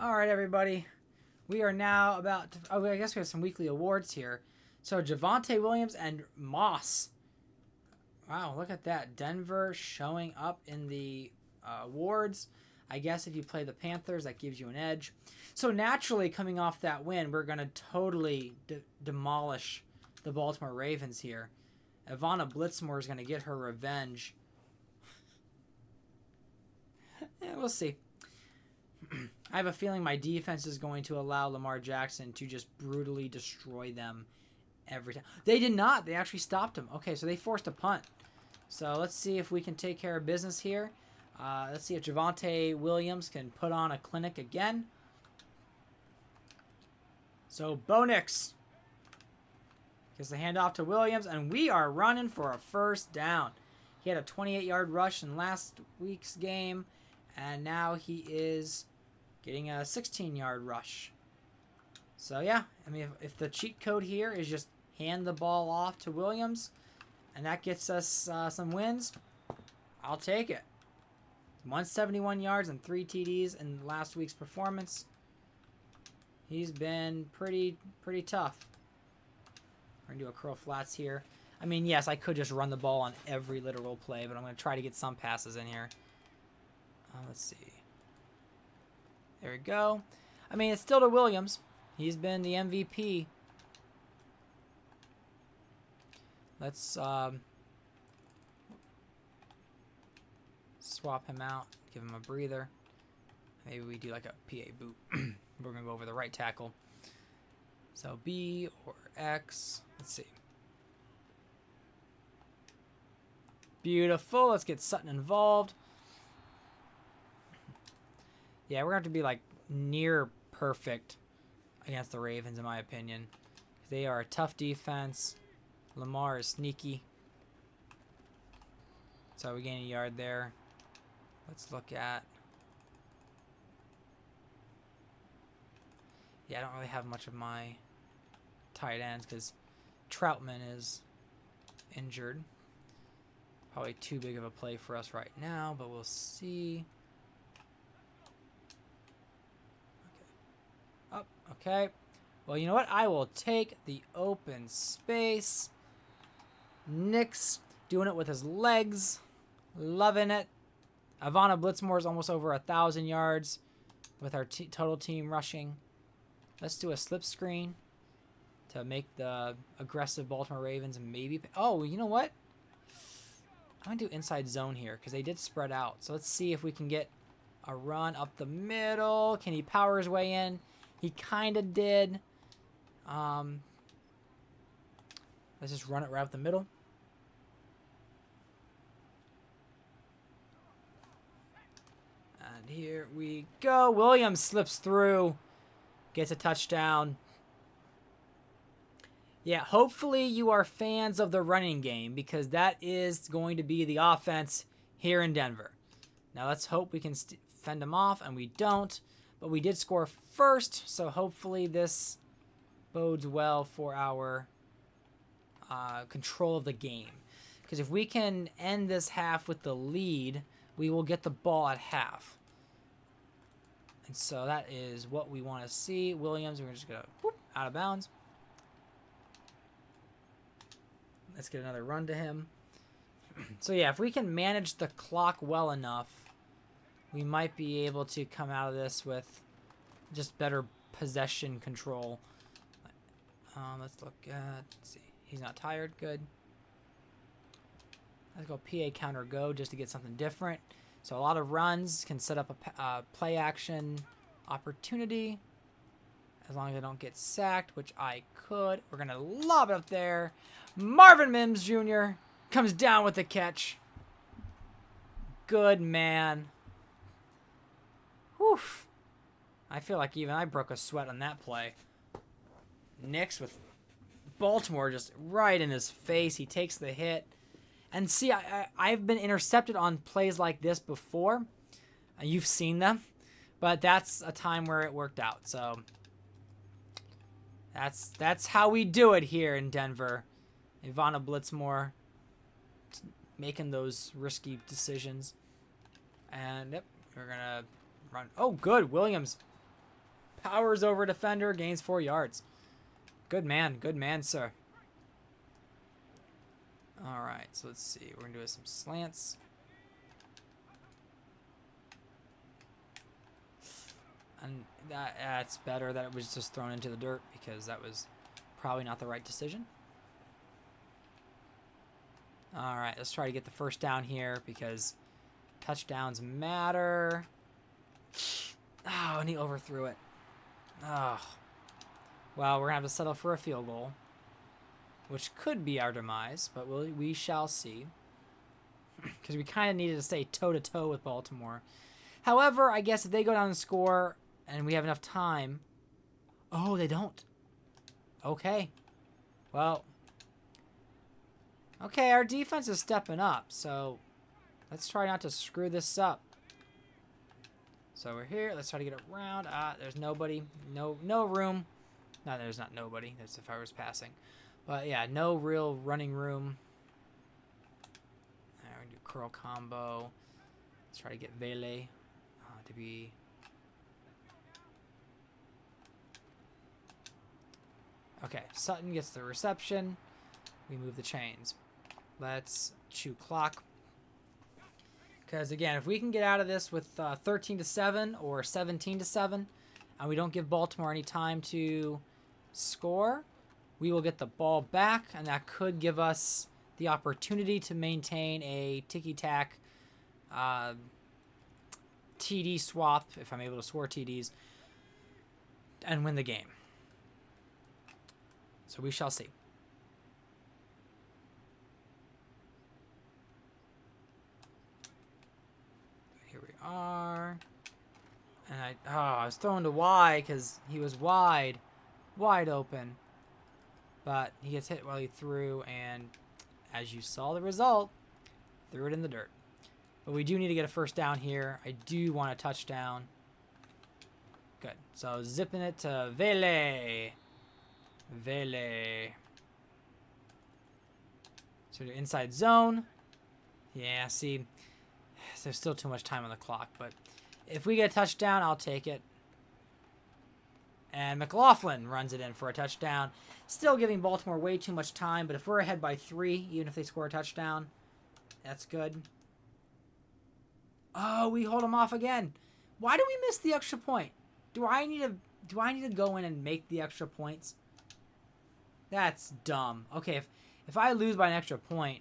All right, everybody. We are now about to... Oh, I guess we have some weekly awards here. So, Javonte Williams and Moss. Wow, look at that. Denver showing up in the awards. I guess if you play the Panthers, that gives you an edge. So, naturally, coming off that win, we're going to totally demolish the Baltimore Ravens here. Ivana Blitzmore is going to get her revenge. Yeah, we'll see. I have a feeling my defense is going to allow Lamar Jackson to just brutally destroy them every time. They did not. They actually stopped him. Okay, so they forced a punt. So let's see if we can take care of business here. Let's see if Javonte Williams can put on a clinic again. So Bo Nix gets the handoff to Williams, and we are running for a first down. He had a 28-yard rush in last week's game, and now he is getting a 16-yard rush. So, yeah, I mean, if the cheat code here is just hand the ball off to Williams, and that gets us some wins, I'll take it. 171 yards and 3 TDs in last week's performance. He's been pretty tough. We're going to do a curl flats here. I mean, yes, I could just run the ball on every literal play, but I'm going to try to get some passes in here. Let's see. There we go. I mean, it's still to Williams. He's been the MVP. Let's swap him out. Give him a breather. Maybe we do like a PA boot. We're going to go over the right tackle. So B or X. Let's see. Beautiful. Let's get Sutton involved. Yeah, we're going to have to be like near perfect against the Ravens, in my opinion. They are a tough defense. Lamar is sneaky. So we gain a yard there. Let's look at... Yeah, I don't really have much of my tight ends because Troutman is injured. Probably too big of a play for us right now, but we'll see. Okay. Oh, okay. Well, you know what? I will take the open space. Nix doing it with his legs. Loving it. Ivana Blitzmore is almost over 1,000 yards with our total team rushing. Let's do a slip screen to make the aggressive Baltimore Ravens maybe... Oh, you know what? I'm going to do inside zone here because they did spread out. So let's see if we can get a run up the middle. Can he power his way in? He kind of did. Let's just run it right up the middle. And here we go. Williams slips through. Gets a touchdown. Yeah, hopefully you are fans of the running game because that is going to be the offense here in Denver. Now let's hope we can fend them off, and we don't. But we did score first, so hopefully this bodes well for our control of the game. Because if we can end this half with the lead, we will get the ball at half. And so that is what we want to see. Williams, we're just going to out of bounds. Let's get another run to him. So yeah, if we can manage the clock well enough, we might be able to come out of this with just better possession control. Let's look at, let's see. He's not tired. Good. Let's go PA counter go just to get something different. So a lot of runs can set up a play action opportunity. As long as I don't get sacked, which I could. We're going to lob it up there. Marvin Mims Jr. comes down with the catch. Good man. Whew. I feel like even I broke a sweat on that play. Nix with Baltimore just right in his face. He takes the hit. And see, I've been intercepted on plays like this before. You've seen them. But that's a time where it worked out. So that's how we do it here in Denver. Ivana Blitzmore making those risky decisions. And, yep, we're going to run. Oh, good. Williams Towers over defender, gains 4 yards. Good man, sir. All right, so let's see. We're going to do some slants. And that's better that it was just thrown into the dirt because that was probably not the right decision. All right, let's try to get the first down here because touchdowns matter. Oh, and he overthrew it. Oh. Well, we're going to have to settle for a field goal, which could be our demise, but we shall see. Because we kind of needed to stay toe-to-toe with Baltimore. However, I guess if they go down and score and we have enough time... Oh, they don't. Okay. Well. Okay, our defense is stepping up, so let's try not to screw this up. So we're here. Let's try to get it around. There's nobody. No room. No, there's not nobody. That's if I was passing. But yeah, no real running room. We're going to do curl combo. Let's try to get Vele to be... Okay, Sutton gets the reception. We move the chains. Let's chew clock. Because again, if we can get out of this with 13-7 or 17-7, and we don't give Baltimore any time to score, we will get the ball back, and that could give us the opportunity to maintain a ticky-tack TD swap, if I'm able to score TDs, and win the game. So we shall see. Here we are. And I was throwing to Y because he was wide open. But he gets hit while he threw, and as you saw the result, threw it in the dirt. But we do need to get a first down here. I do want a touchdown. Good. So zipping it to Vele. So the inside zone. Yeah, see, there's still too much time on the clock, but if we get a touchdown, I'll take it. And McLaughlin runs it in for a touchdown. Still giving Baltimore way too much time, but if we're ahead by 3, even if they score a touchdown, that's good. Oh, we hold them off again. Why do we miss the extra point? Do I need to go in and make the extra points? That's dumb. Okay, if I lose by an extra point,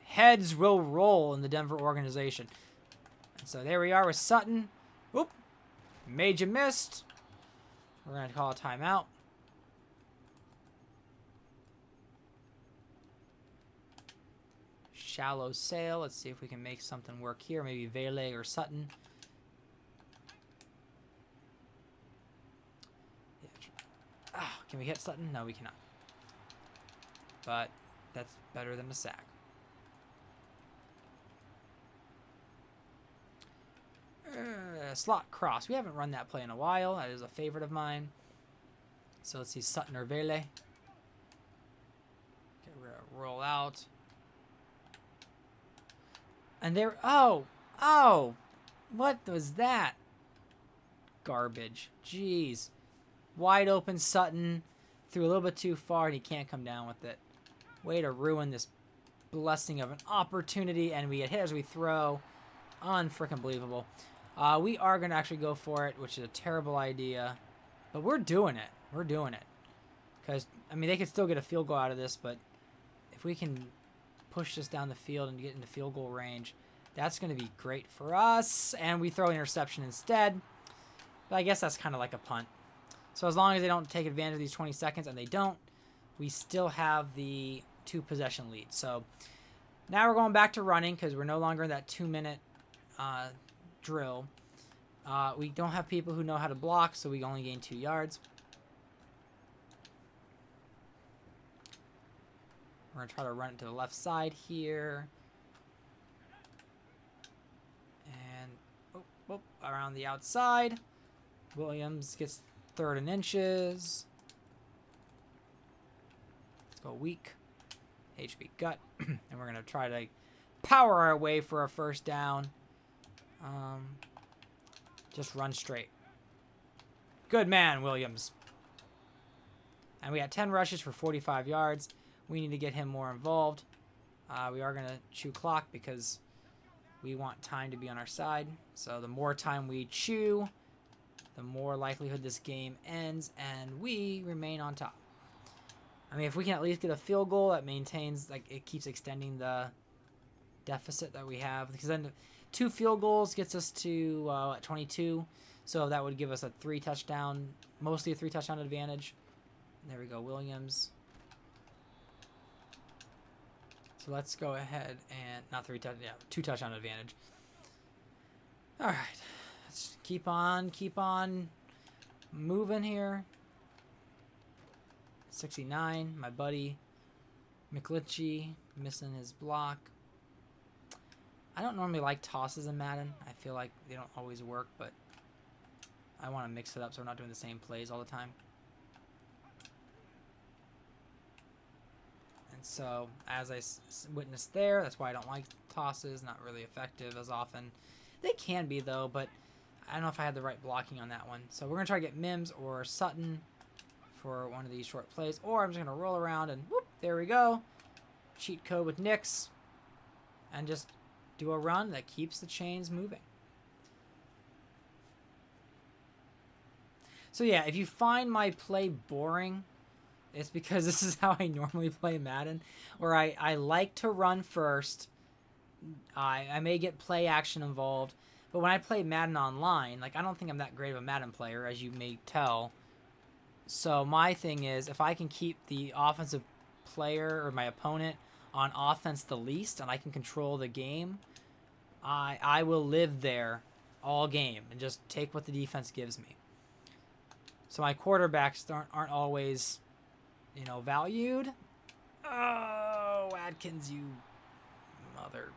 heads will roll in the Denver organization. And so there we are with Sutton. Whoop. Made you missed. We're going to call a timeout. Shallow sail. Let's see if we can make something work here. Maybe Vele or Sutton. Can we hit Sutton? No, we cannot. But that's better than a sack. Slot cross. We haven't run that play in a while. That is a favorite of mine. So let's see Sutton or Vele. Okay, we're going to roll out. And there... Oh! What was that? Garbage. Jeez. Wide open Sutton. Threw a little bit too far and he can't come down with it. Way to ruin this blessing of an opportunity, and we get hit as we throw. Unfreaking believable. We are going to actually go for it, which is a terrible idea. But we're doing it. We're doing it. Because, I mean, they could still get a field goal out of this, but if we can push this down the field and get into field goal range, that's going to be great for us. And we throw interception instead. But I guess that's kind of like a punt. So as long as they don't take advantage of these 20 seconds, and they don't, we still have the 2-possession lead. So now we're going back to running because we're no longer in that 2-minute drill. We don't have people who know how to block, so we only gain 2 yards. We're going to try to run it to the left side here. And around the outside. Williams gets 3rd and inches. Let's go weak. HB gut. And we're going to try to power our way for a first down. Just run straight. Good man, Williams. And we got 10 rushes for 45 yards. We need to get him more involved. We are going to chew clock because we want time to be on our side. So the more time we chew, the more likelihood this game ends and we remain on top. I mean, if we can at least get a field goal that maintains, like, it keeps extending the deficit that we have. Because then 2 field goals gets us to 22. So that would give us a 3-touchdown, mostly a 3-touchdown advantage. There we go, Williams. So let's go ahead and, not 2-touchdown advantage. All right, let's keep on moving here. 69, my buddy McLitchie missing his block. I don't normally like tosses in Madden. I feel like they don't always work, but I want to mix it up so we're not doing the same plays all the time. And so, as I witnessed there, that's why I don't like tosses. Not really effective as often. They can be, though, but I don't know if I had the right blocking on that one. So we're going to try to get Mims or Sutton for one of these short plays. Or I'm just going to roll around and whoop, there we go. Cheat code with Nix. And just do a run that keeps the chains moving. So yeah, if you find my play boring, it's because this is how I normally play Madden, where I like to run first. I may get play action involved, but when I play Madden online, like, I don't think I'm that great of a Madden player, as you may tell. So my thing is, if I can keep the offensive player or my opponent on offense the least, and I can control the game, I will live there all game and just take what the defense gives me. So my quarterbacks aren't always, you know, valued. Oh, Adkins, you mother.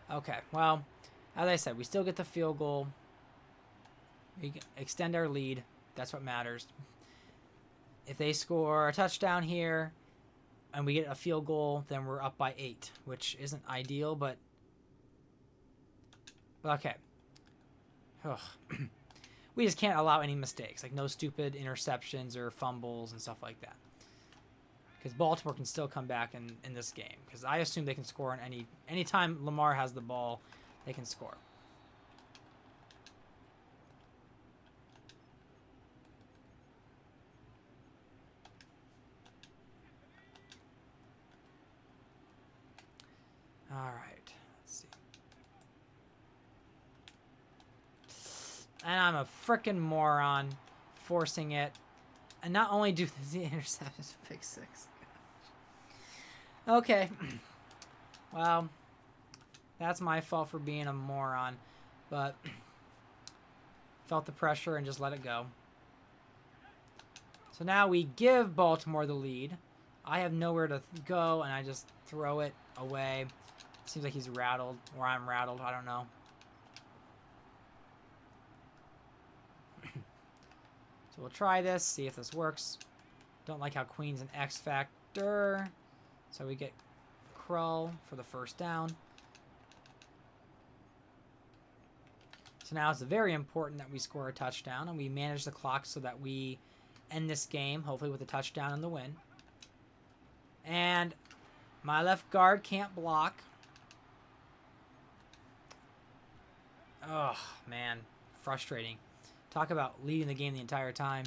Okay, well, as I said, we still get the field goal. We extend our lead. That's what matters. If they score a touchdown here and we get a field goal, then we're up by 8, which isn't ideal, but okay. Ugh. We just can't allow any mistakes, like no stupid interceptions or fumbles and stuff like that. Because Baltimore can still come back in this game. Because I assume they can score on any time Lamar has the ball, they can score. All right, let's see. And I'm a frickin' moron forcing it. And not only do the interceptions, pick 6. Okay. Well, that's my fault for being a moron. But felt the pressure and just let it go. So now we give Baltimore the lead. I have nowhere to go, and I just throw it away. Seems like he's rattled, or I'm rattled. I don't know. So we'll try this, see if this works. Don't like how Queen's an X factor. So we get Krull for the first down. So now it's very important that we score a touchdown and we manage the clock so that we end this game, hopefully with a touchdown and the win. And my left guard can't block. Oh, man. Frustrating. Talk about leading the game the entire time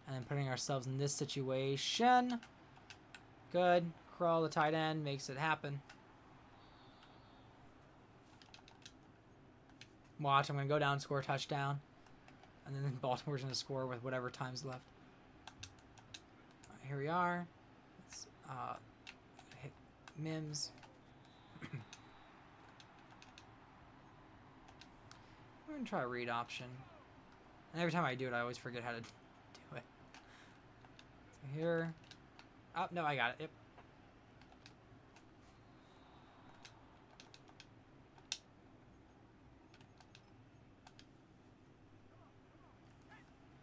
and then putting ourselves in this situation. Good. Krull, the tight end, makes it happen. Watch, I'm going to go down and score a touchdown. And then Baltimore's going to score with whatever time's left. All right, here we are. Let's hit Mims. We're going to try a read option. And every time I do it, I always forget how to do it. So here. Oh, no, I got it. Yep.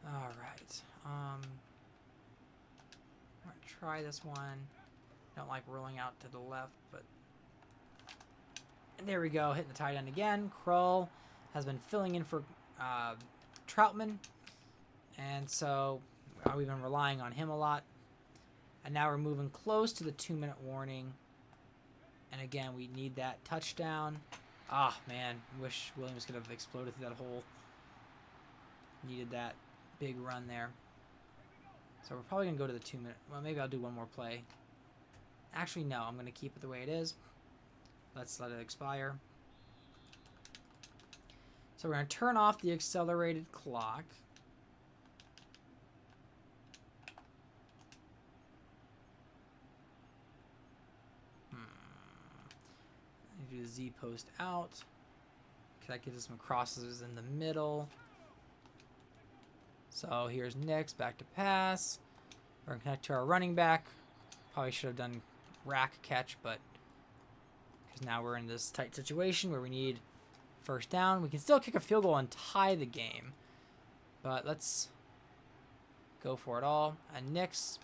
All right. I'm going to try this one. Don't like rolling out to the left, but... And there we go. Hitting the tight end again. Krull has been filling in for... Troutman. And so we've been relying on him a lot. And now we're moving close to the 2-minute warning. And again, we need that touchdown. Ah, man. Wish Williams could have exploded through that hole. Needed that big run there. So we're probably going to go to the 2-minute. Well, maybe I'll do one more play. Actually, no. I'm going to keep it the way it is. Let's let it expire. So we're going to turn off the accelerated clock. Do the Z post out. That gives us some crosses in the middle. So here's Nix, back to pass. We're going to connect to our running back. Probably should have done rack catch, but because now we're in this tight situation where we need first down. We can still kick a field goal and tie the game, but let's go for it all. And Nix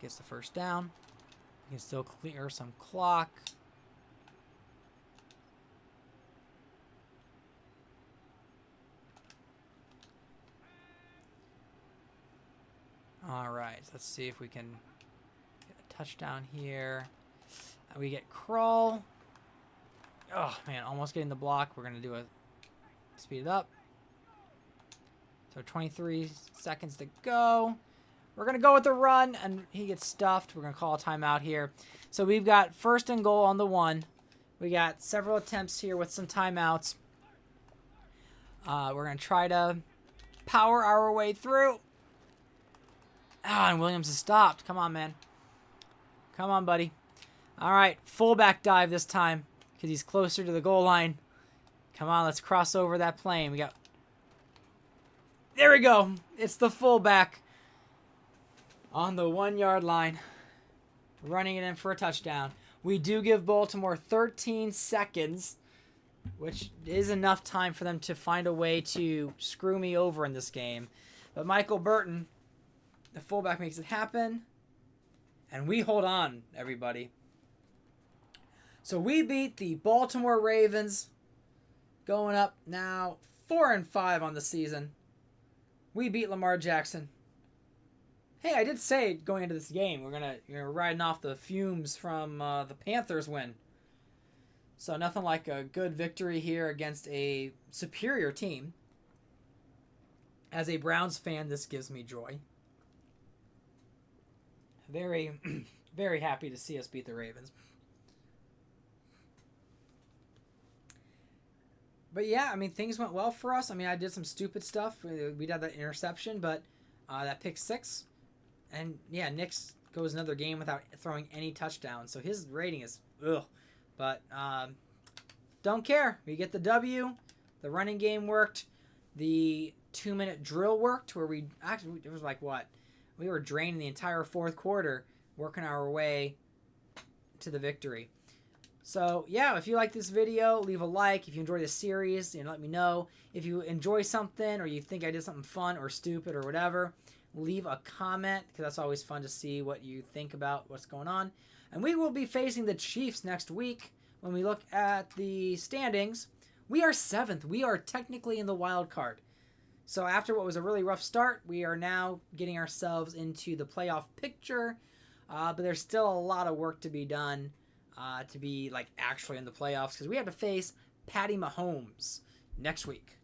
gets the first down. We can still clear some clock. All right, let's see if we can get a touchdown here. We get crawl. Oh, man, almost getting the block. We're going to do a speed it up. So 23 seconds to go. We're going to go with the run, and he gets stuffed. We're going to call a timeout here. So we've got first and goal on the 1. We got several attempts here with some timeouts. We're going to try to power our way through. Ah, and Williams is stopped. Come on, man. Come on, buddy. All right, fullback dive this time because he's closer to the goal line. Come on, let's cross over that plane. We got... There we go. It's the fullback on the 1-yard line, running it in for a touchdown. We do give Baltimore 13 seconds, which is enough time for them to find a way to screw me over in this game. But Michael Burton, the fullback, makes it happen, and we hold on, everybody. So we beat the Baltimore Ravens, going up now 4-5 on the season. We beat Lamar Jackson. Hey, I did say going into this game we're riding off the fumes from the Panthers win. So nothing like a good victory here against a superior team. As a Browns fan, this gives me joy. Very, very happy to see us beat the Ravens. But yeah, I mean, things went well for us. I mean, I did some stupid stuff. We did that interception, but that pick 6. And yeah, Nix goes another game without throwing any touchdowns. So his rating is ugh. But don't care. We get the W. The running game worked. The 2-minute drill worked where we actually, it was like what? We were draining the entire fourth quarter, working our way to the victory. So, yeah, if you like this video, leave a like. If you enjoy this series, let me know. If you enjoy something or you think I did something fun or stupid or whatever, leave a comment because that's always fun to see what you think about what's going on. And we will be facing the Chiefs next week. When we look at the standings, we are 7th. We are technically in the wild card. So after what was a really rough start, we are now getting ourselves into the playoff picture. But there's still a lot of work to be done to be like actually in the playoffs because we have to face Patty Mahomes next week.